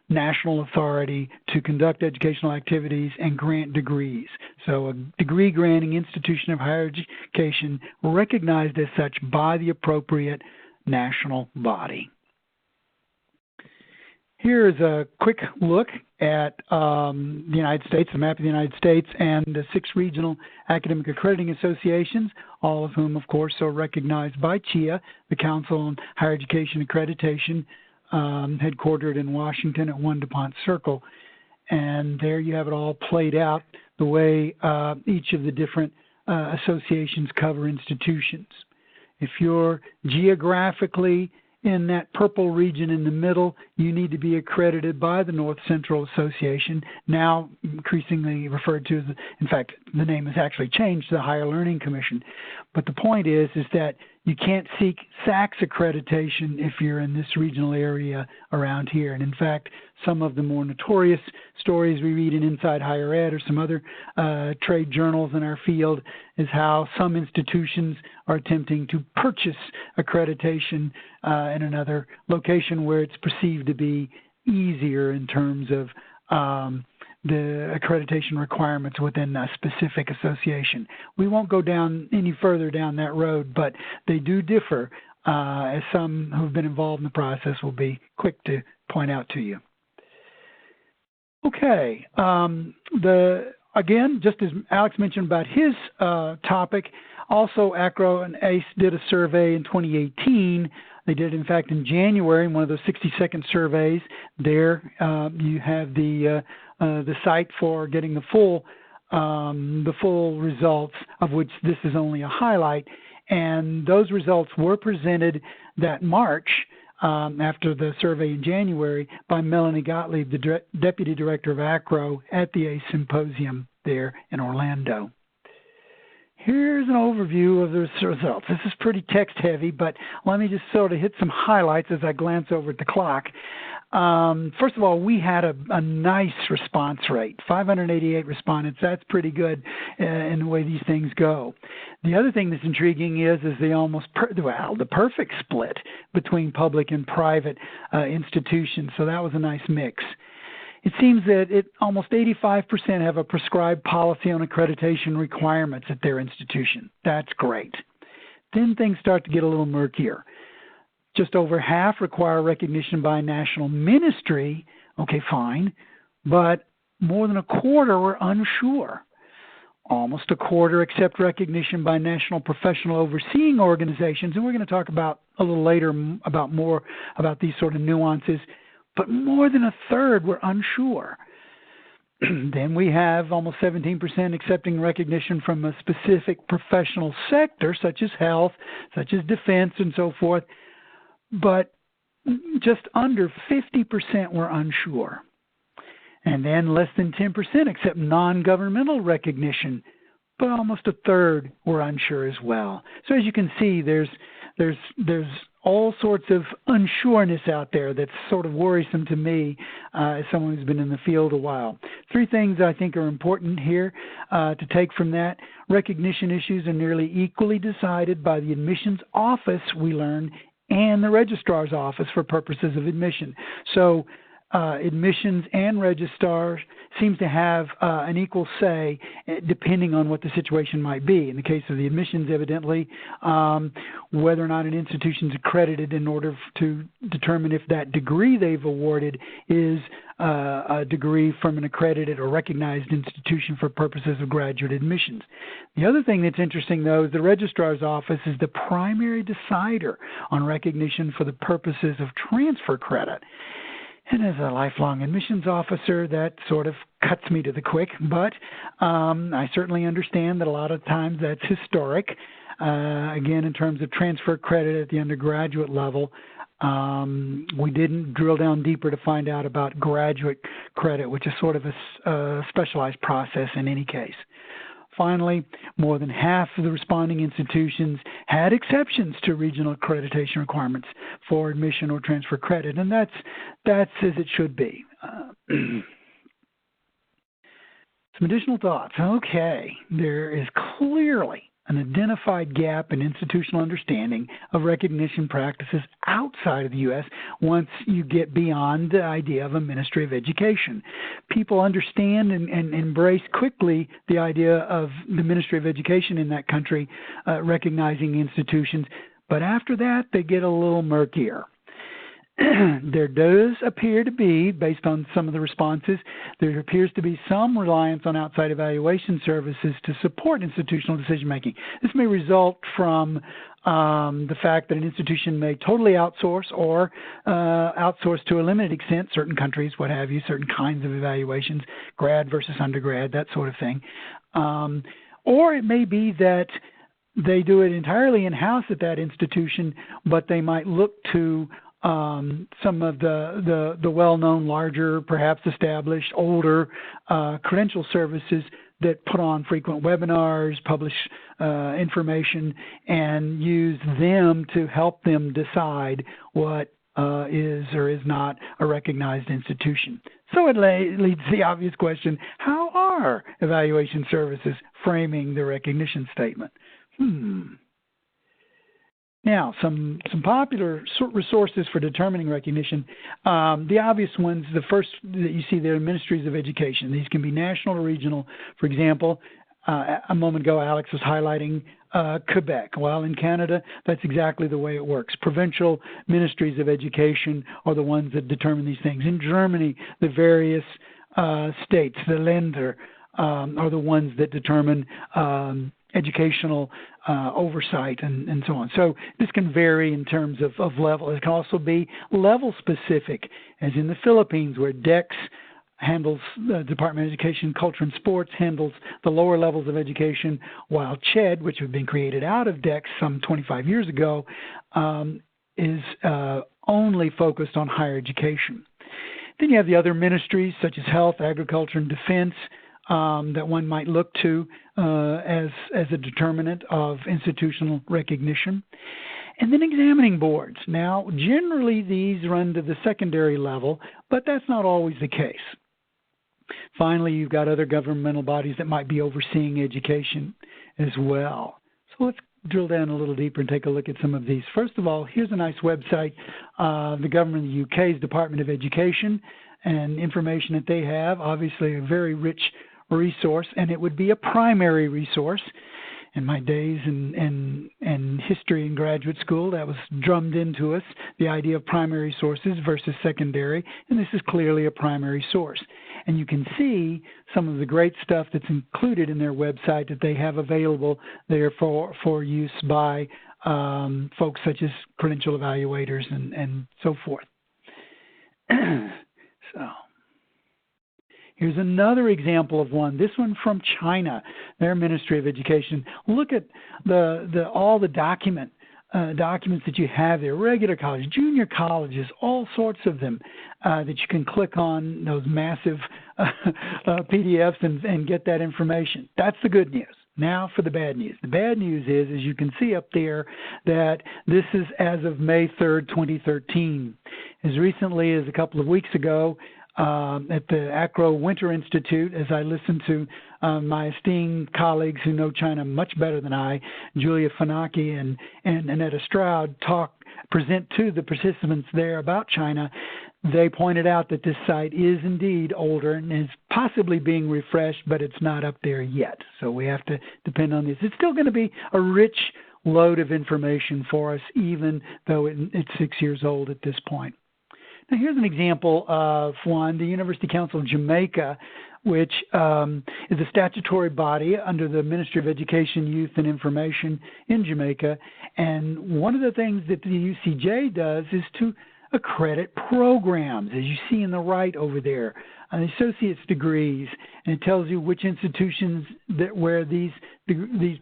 national authority to conduct educational activities and grant degrees. So a degree-granting institution of higher education recognized as such by the appropriate national body. Here is a quick look at the United States, the map of the United States, and the 6 regional academic accrediting associations, all of whom, of course, are recognized by CHIA, the Council on Higher Education Accreditation, headquartered in Washington at 1 DuPont Circle. And there you have it all played out the way each of the different associations cover institutions. If you're geographically in that purple region in the middle, you need to be accredited by the North Central Association, now increasingly referred to as, in fact, the name has actually changed to the Higher Learning Commission. But the point is that you can't seek SACS accreditation if you're in this regional area around here. And in fact, some of the more notorious stories we read in Inside Higher Ed or some other trade journals in our field is how some institutions are attempting to purchase accreditation in another location where it's perceived to be easier in terms of the accreditation requirements within a specific association. We won't go down any further down that road, but they do differ, as some who've been involved in the process will be quick to point out to you. Okay, again, just as Alex mentioned about his topic, also AACRAO and AICE did a survey in 2018. They did it, in fact, in January, in one of those 60-second surveys. There you have the site for getting the full results, of which this is only a highlight. And those results were presented that March, after the survey in January, by Melanie Gottlieb, the Deputy Director of AACRAO at the AICE Symposium there in Orlando. Here's an overview of the results. This is pretty text-heavy, but let me just sort of hit some highlights as I glance over at the clock. First of all, we had a nice response rate, 588 respondents. That's pretty good in the way these things go. The other thing that's intriguing is the perfect split between public and private institutions. So that was a nice mix. It seems that almost 85% have a prescribed policy on accreditation requirements at their institution. That's great. Then things start to get a little murkier. Just over half require recognition by a national ministry. Okay, fine. But more than a quarter were unsure. Almost a quarter accept recognition by national professional overseeing organizations. And we're going to talk about a little later more about these sort of nuances. But more than a third were unsure. Then we have almost 17% accepting recognition from a specific professional sector, such as health, such as defense, and so forth. But just under 50% were unsure. And then less than 10% accept non-governmental recognition, but almost a third were unsure as well. So as you can see, there's all sorts of unsureness out there that's sort of worrisome to me as someone who's been in the field a while. Three things I think are important here to take from that. Recognition issues are nearly equally decided by the admissions office, we learn, and the registrar's office for purposes of admission. So admissions and registrars seems to have an equal say depending on what the situation might be. In the case of the admissions, evidently, whether or not an institution is accredited in order to determine if that degree they've awarded is a degree from an accredited or recognized institution for purposes of graduate admissions. The other thing that's interesting, though, is the registrar's office is the primary decider on recognition for the purposes of transfer credit. And as a lifelong admissions officer, that sort of cuts me to the quick, but I certainly understand that a lot of times that's historic. Again, in terms of transfer credit at the undergraduate level, we didn't drill down deeper to find out about graduate credit, which is sort of a specialized process in any case. Finally, more than half of the responding institutions had exceptions to regional accreditation requirements for admission or transfer credit, and that's as it should be. Some additional thoughts. Okay, there is clearly an identified gap in institutional understanding of recognition practices outside of the U.S. once you get beyond the idea of a Ministry of Education. People understand and embrace quickly the idea of the Ministry of Education in that country recognizing institutions, but after that they get a little murkier. There does appear to be, based on some of the responses, there appears to be some reliance on outside evaluation services to support institutional decision-making. This may result from the fact that an institution may totally outsource or outsource to a limited extent, certain countries, what have you, certain kinds of evaluations, grad versus undergrad, that sort of thing. Or it may be that they do it entirely in-house at that institution, but they might look to some of the well-known, larger, perhaps established, older credential services that put on frequent webinars, publish information, and use them to help them decide what is or is not a recognized institution. So it leads to the obvious question, how are evaluation services framing the recognition statement? Now, some popular resources for determining recognition. The obvious ones, the first that you see there are ministries of education. These can be national or regional. For example, a moment ago, Alex was highlighting Quebec. Well, in Canada, that's exactly the way it works. Provincial ministries of education are the ones that determine these things. In Germany, the various states, the Länder, are the ones that determine educational oversight and so on. So this can vary in terms of level. It can also be level specific, as in the Philippines, where DEX handles the Department of Education, Culture and Sports handles the lower levels of education, while CHED, which had been created out of DEX some 25 years ago, is only focused on higher education. Then you have the other ministries such as health, agriculture, and defense that one might look to as a determinant of institutional recognition. And then examining boards. Now, generally these run to the secondary level, but that's not always the case. Finally, you've got other governmental bodies that might be overseeing education as well. So let's drill down a little deeper and take a look at some of these. First of all, here's a nice website, the government of the UK's Department of Education, and information that they have, obviously a very rich resource, and it would be a primary resource. In my days in history in graduate school, that was drummed into us, the idea of primary sources versus secondary, and this is clearly a primary source. And you can see some of the great stuff that's included in their website that they have available there for use by folks such as credential evaluators and so forth. So here's another example of one. This one from China, their Ministry of Education. Look at all the documents that you have there, regular college, junior colleges, all sorts of them that you can click on, those massive PDFs and get that information. That's the good news. Now for the bad news. The bad news is, as you can see up there, that this is as of May 3rd, 2013. As recently as a couple of weeks ago, at the AACRAO Winter Institute, as I listened to my esteemed colleagues who know China much better than I, Julia Fanaki and Annetta Stroud, present to the participants there about China, they pointed out that this site is indeed older and is possibly being refreshed, but it's not up there yet. So we have to depend on this. It's still going to be a rich load of information for us, even though it's 6 years old at this point. Now, here's an example of one, the University Council of Jamaica, which is a statutory body under the Ministry of Education, Youth, and Information in Jamaica. And one of the things that the UCJ does is to accredit programs, as you see in the right over there, associate's degrees, and it tells you which institutions where these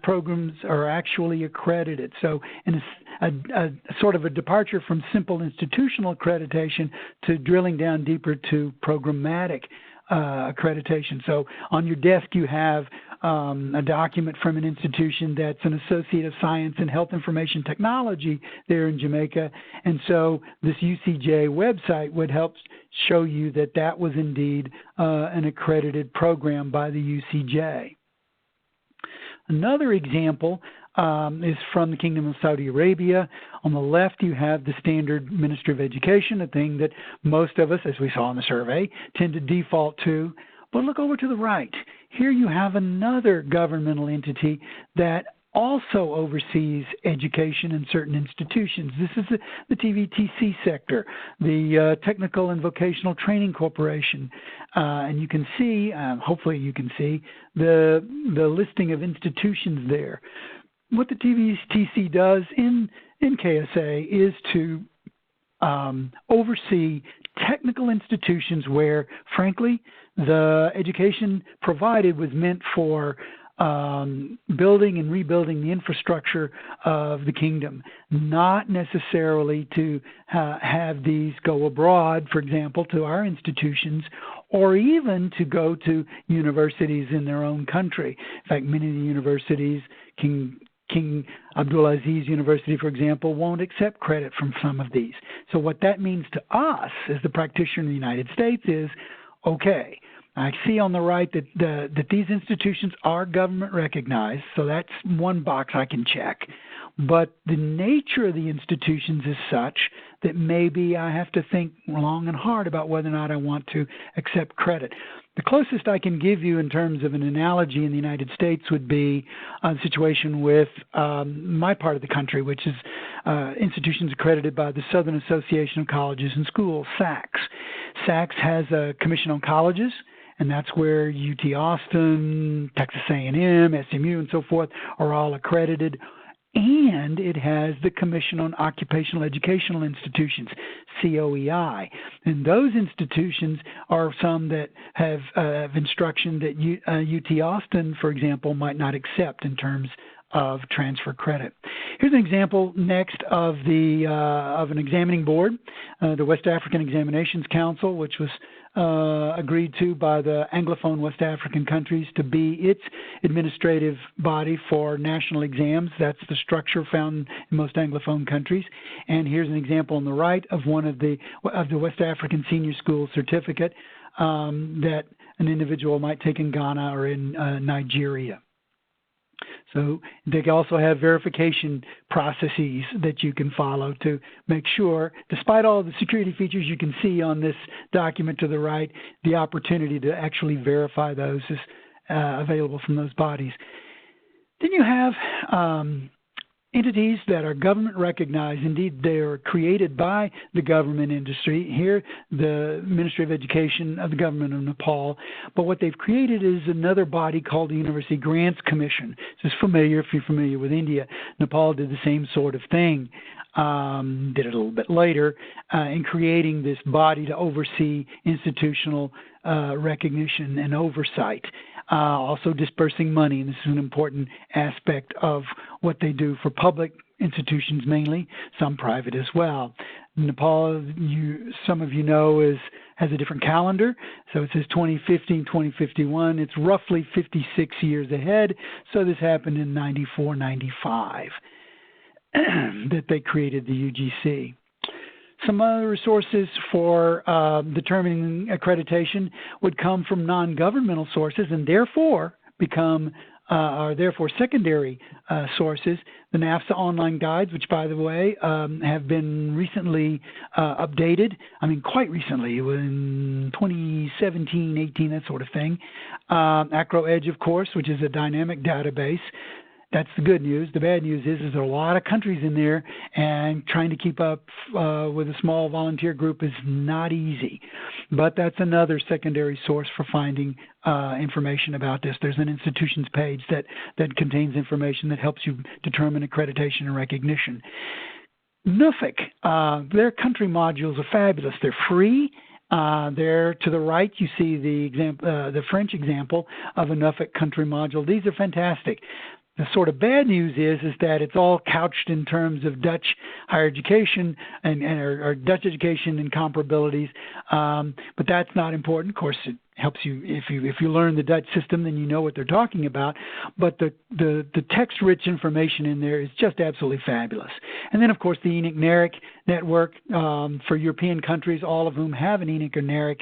programs are actually accredited. So in a sort of a departure from simple institutional accreditation to drilling down deeper to programmatic accreditation. So on your desk you have a document from an institution that's an Associate of Science in Health Information Technology there in Jamaica. And so this UCJ website would help show you that that was indeed an accredited program by the UCJ. Another example is from the Kingdom of Saudi Arabia. On the left, you have the standard Ministry of Education, a thing that most of us, as we saw in the survey, tend to default to. But look over to the right. Here you have another governmental entity that also oversees education in certain institutions. This is the TVTC sector, the Technical and Vocational Training Corporation. And you can see, hopefully you can see, the listing of institutions there. What the TVTC does in KSA is to oversee technical institutions where, frankly, the education provided was meant for building and rebuilding the infrastructure of the kingdom, not necessarily to have these go abroad, for example, to our institutions, or even to go to universities in their own country. In fact, many of the universities, King Abdulaziz University, for example, won't accept credit from some of these. So what that means to us as the practitioner in the United States is, okay, I see on the right that these institutions are government recognized, so that's one box I can check. But the nature of the institutions is such that maybe I have to think long and hard about whether or not I want to accept credit. The closest I can give you in terms of an analogy in the United States would be a situation with my part of the country, which is institutions accredited by the Southern Association of Colleges and Schools, SACS. SACS has a commission on colleges, and that's where UT Austin, Texas A&M, SMU, and so forth are all accredited. And it has the Commission on Occupational Educational Institutions, COEI. And those institutions are some that have instruction that UT Austin, for example, might not accept in terms of transfer credit. Here's an example next of an examining board, the West African Examinations Council, which was agreed to by the Anglophone West African countries to be its administrative body for national exams. That's the structure found in most Anglophone countries. And here's an example on the right of one of the West African Senior School certificate that an individual might take in Ghana or in Nigeria. So they also have verification processes that you can follow to make sure, despite all the security features you can see on this document to the right, the opportunity to actually verify those is available from those bodies. Then you have entities that are government recognized. Indeed, they are created by the government industry. Here, the Ministry of Education of the government of Nepal. But what they've created is another body called the University Grants Commission. This is familiar if you're familiar with India. Nepal did the same sort of thing. Did it a little bit later in creating this body to oversee institutional recognition and oversight. Also dispersing money, and this is an important aspect of what they do for public institutions mainly, some private as well. Nepal, some of you know, has a different calendar. So it says 2015, 2051. It's roughly 56 years ahead. So this happened in 94, 95 that they created the UGC. Some other resources for determining accreditation would come from non-governmental sources and therefore are therefore secondary sources. The NAFSA online guides, which, by the way, have been recently updated. I mean, quite recently, in 2017, 18, that sort of thing. AACRAO Edge, of course, which is a dynamic database. That's the good news. The bad news is there are a lot of countries in there, and trying to keep up with a small volunteer group is not easy. But that's another secondary source for finding information about this. There's an institutions page that contains information that helps you determine accreditation and recognition. NUFIC, their country modules are fabulous. They're free. There to the right, you see the French example of a NUFIC country module. These are fantastic. The sort of bad news is that it's all couched in terms of Dutch higher education or Dutch education and comparabilities, but that's not important. Of course, it helps you if you learn the Dutch system, then you know what they're talking about. But the text-rich information in there is just absolutely fabulous. And then, of course, the ENIC NARIC network for European countries, all of whom have an ENIC or NARIC,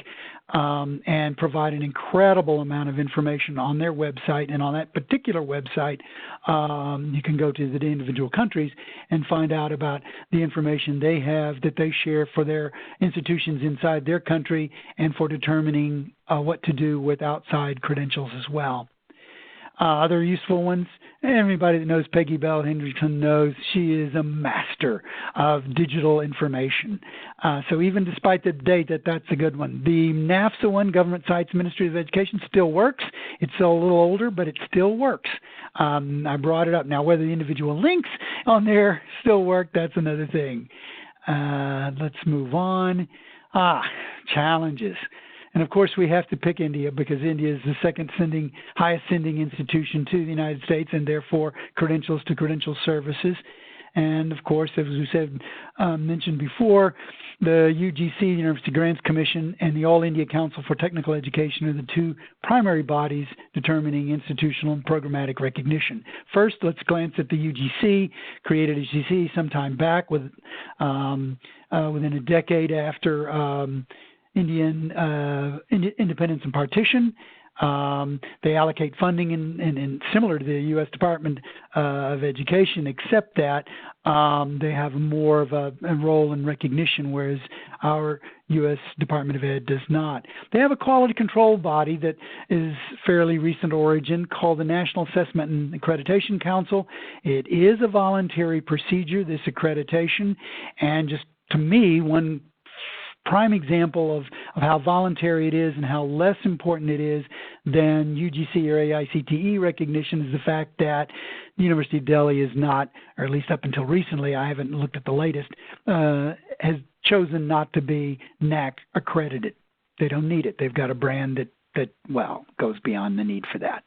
and provide an incredible amount of information on their website. And on that particular website, you can go to the individual countries and find out about the information they have that they share for their institutions inside their country and for determining what to do with outside credentials as well. Other useful ones, everybody that knows Peggy Bell Hendrickson knows she is a master of digital information. So even despite the date, that's a good one. The NAFSA one, Government Sites Ministry of Education, still works. It's a little older, but it still works. I brought it up. Now, whether the individual links on there still work, that's another thing. Let's move on. Challenges. And, of course, we have to pick India because India is the highest sending institution to the United States and, therefore, credentials to credential services. And, of course, as we mentioned before, the UGC, University Grants Commission, and the All India Council for Technical Education are the two primary bodies determining institutional and programmatic recognition. First, let's glance at the UGC, created as UGC sometime back within a decade after Indian independence and partition. They allocate funding in similar to the U.S. Department of Education, except that they have more of a role in recognition, whereas our U.S. Department of Ed does not. They have a quality control body that is fairly recent origin called the National Assessment and Accreditation Council. It is a voluntary procedure, this accreditation, and just to me, one prime example of how voluntary it is and how less important it is than UGC or AICTE recognition is the fact that the University of Delhi is not, or at least up until recently, I haven't looked at the latest, has chosen not to be NAC accredited. They don't need it. They've got a brand that goes beyond the need for that.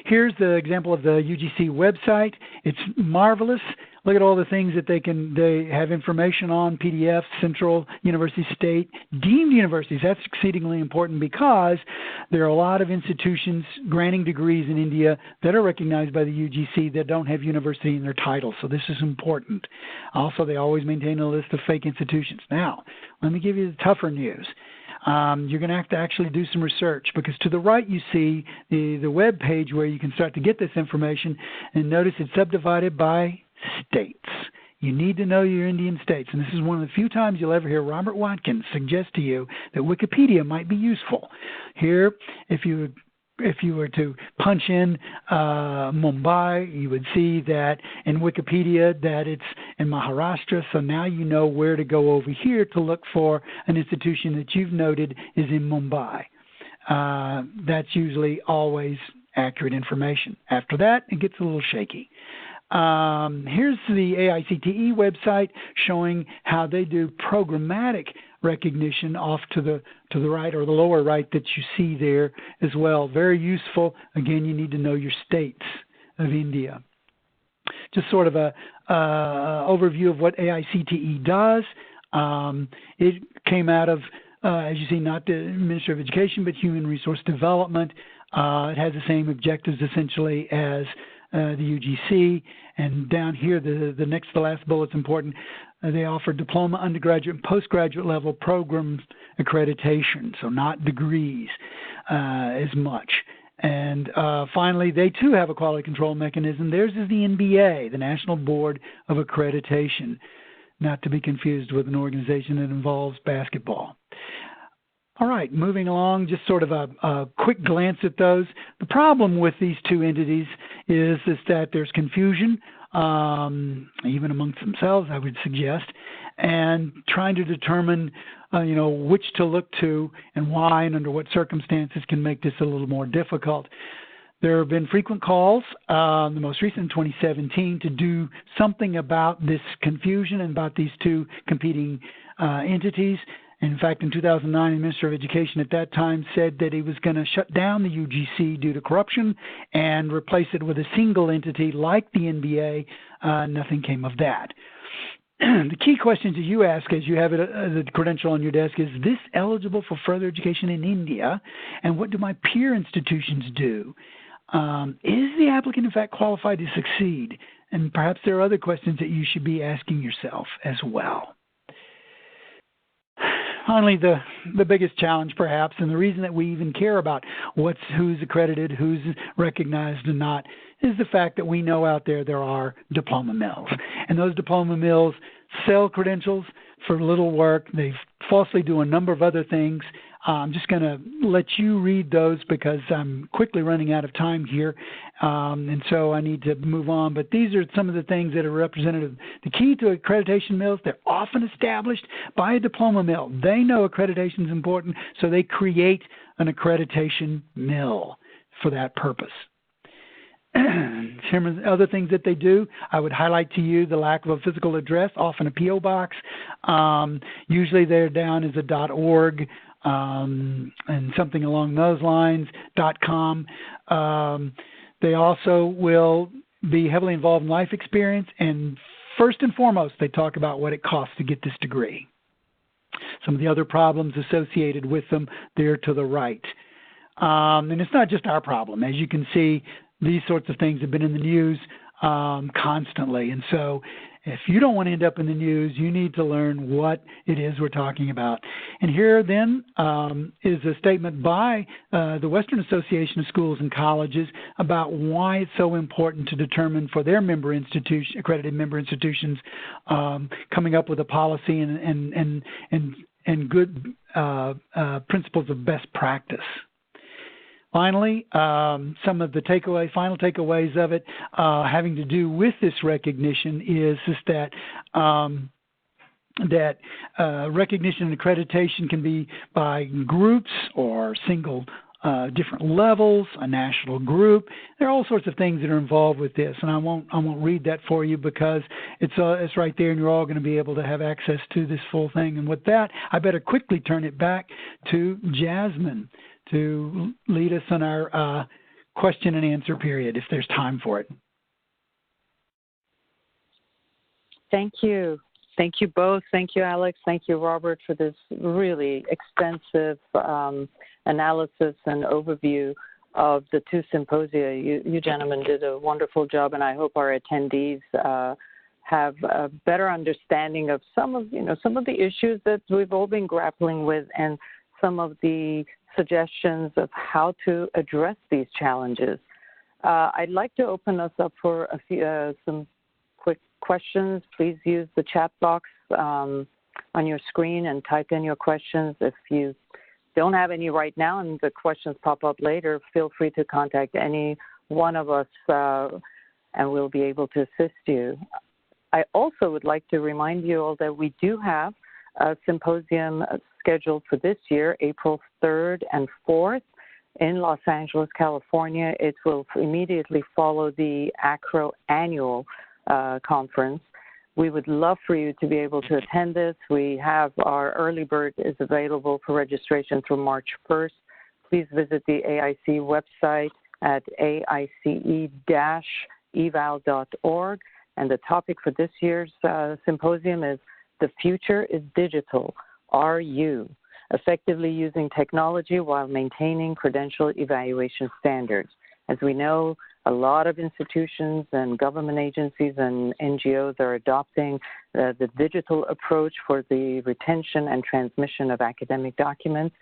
Here's the example of the UGC website. It's marvelous. Look at all the things that they have information on, PDFs, Central, University, State, deemed universities. That's exceedingly important because there are a lot of institutions granting degrees in India that are recognized by the UGC that don't have university in their title. So this is important. Also, they always maintain a list of fake institutions. Now, let me give you the tougher news. You're going to have to actually do some research because to the right you see the web page where you can start to get this information, and notice it's subdivided by states. You need to know your Indian states, and this is one of the few times you'll ever hear Robert Watkins suggest to you that Wikipedia might be useful. Here, if you were to punch in Mumbai, you would see that in Wikipedia that it's in Maharashtra, so now you know where to go over here to look for an institution that you've noted is in Mumbai. That's usually always accurate information. After that, it gets a little shaky. Here's the AICTE website showing how they do programmatic recognition off to the right or the lower right that you see there as well. Very useful. Again, you need to know your states of India. just sort of a overview of what AICTE does. It came out of, as you see, not the Ministry of Education, but Human Resource Development. It has the same objectives essentially as the UGC. And down here, the next to the last bullet's important. They offer diploma, undergraduate, and postgraduate level program accreditation, so not degrees as much. And finally, they too have a quality control mechanism. Theirs is the NBA, the National Board of Accreditation, not to be confused with an organization that involves basketball. All right, moving along, just sort of a quick glance at those. The problem with these two entities is that there's confusion, even amongst themselves, I would suggest, and trying to determine, which to look to and why and under what circumstances can make this a little more difficult. There have been frequent calls, the most recent in 2017, to do something about this confusion and about these two competing entities. In fact, in 2009, the Minister of Education at that time said that he was going to shut down the UGC due to corruption and replace it with a single entity like the NBA. Nothing came of that. The key questions that you ask as you have it, the credential on your desk is this eligible for further education in India? And what do my peer institutions do? Is the applicant in fact qualified to succeed? And perhaps there are other questions that you should be asking yourself as well. Finally, the biggest challenge perhaps, and the reason that we even care about who's accredited, who's recognized and not, is the fact that we know out there are diploma mills. And those diploma mills sell credentials for little work. They falsely do a number of other things. I'm just going to let you read those because I'm quickly running out of time here, and so I need to move on. But these are some of the things that are representative. The key to accreditation mills, they're often established by a diploma mill. They know accreditation is important, so they create an accreditation mill for that purpose. Some of the other things that they do, I would highlight to you the lack of a physical address, often a P.O. box. Usually they're down as a .org. And something along those lines, .com. They also will be heavily involved in life experience, and first and foremost, they talk about what it costs to get this degree. Some of the other problems associated with them there to the right. And it's not just our problem. As you can see, these sorts of things have been in the news constantly, and so if you don't want to end up in the news, you need to learn what it is we're talking about. And here then is a statement by the Western Association of Schools and Colleges about why it's so important to determine for their member institution, accredited member institutions, coming up with a policy and good principles of best practice. Finally, some of the final takeaways of it having to do with this recognition is that recognition and accreditation can be by groups or single different levels, a national group. There are all sorts of things that are involved with this, and I won't read that for you because it's right there, and you're all going to be able to have access to this full thing. And with that, I better quickly turn it back to Jasmine to lead us on our question and answer period, if there's time for it. Thank you. Thank you both. Thank you, Alex. Thank you, Robert, for this really extensive analysis and overview of the two symposia. You gentlemen did a wonderful job, and I hope our attendees have a better understanding of some of the issues that we've all been grappling with, and some of the suggestions of how to address these challenges. I'd like to open us up for some quick questions. Please use the chat box on your screen and type in your questions. If you don't have any right now and the questions pop up later, feel free to contact any one of us and we'll be able to assist you. I also would like to remind you all that we do have a symposium scheduled for this year, April 3rd and 4th in Los Angeles, California. It will immediately follow the AACRAO annual conference. We would love for you to be able to attend this. We have our early bird is available for registration through March 1st. Please visit the AIC website at AICE-India.org. www.eval.org. And the topic for this year's symposium is The Future is Digital. Are you? Effectively using technology while maintaining credential evaluation standards. As we know, a lot of institutions and government agencies and NGOs are adopting the digital approach for the retention and transmission of academic documents.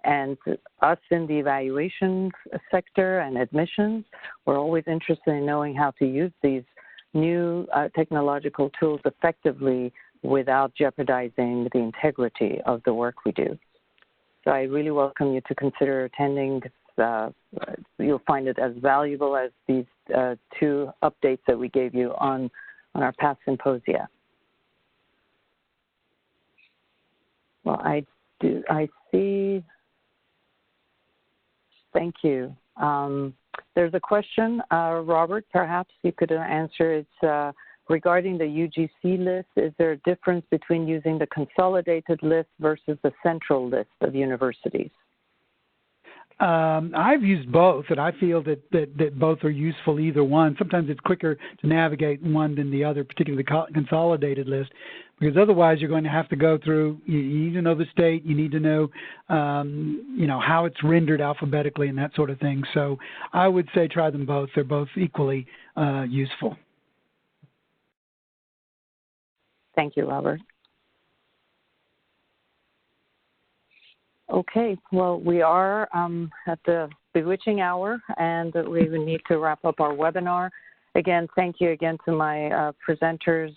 And us in the evaluation sector and admissions, we're always interested in knowing how to use these new technological tools effectively without jeopardizing the integrity of the work we do. So I really welcome you to consider attending. You'll find it as valuable as these two updates that we gave you on our past symposia. Well, I see. Thank you. There's a question, Robert, perhaps you could answer. It's regarding the UGC list. Is there a difference between using the consolidated list versus the central list of universities? I've used both, and I feel that both are useful, either one. Sometimes it's quicker to navigate one than the other, particularly the consolidated list, because otherwise you're going to have to go through, you need to know the state, you need to know, how it's rendered alphabetically and that sort of thing. So I would say try them both. They're both equally useful. Thank you, Robert. Okay, well, we are at the bewitching hour, and we need to wrap up our webinar. Again, thank you again to my presenters,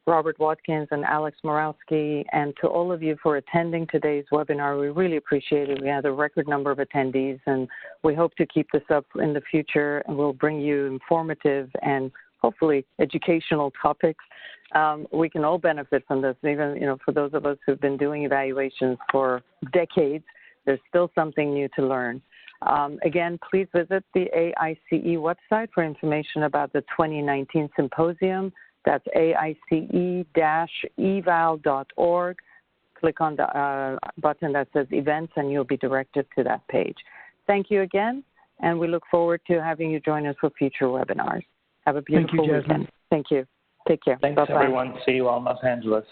Robert Watkins and Alex Morawski, and to all of you for attending today's webinar. We really appreciate it. We had a record number of attendees, and we hope to keep this up in the future, and we'll bring you informative and hopefully educational topics. We can all benefit from this, even for those of us who've been doing evaluations for decades, there's still something new to learn. Again, please visit the AICE website for information about the 2019 symposium. That's AICE-eval.org. Click on the button that says events and you'll be directed to that page. Thank you again, and we look forward to having you join us for future webinars. Have a beautiful weekend. Thank you. Take care. Thanks, everyone. See you all in Los Angeles.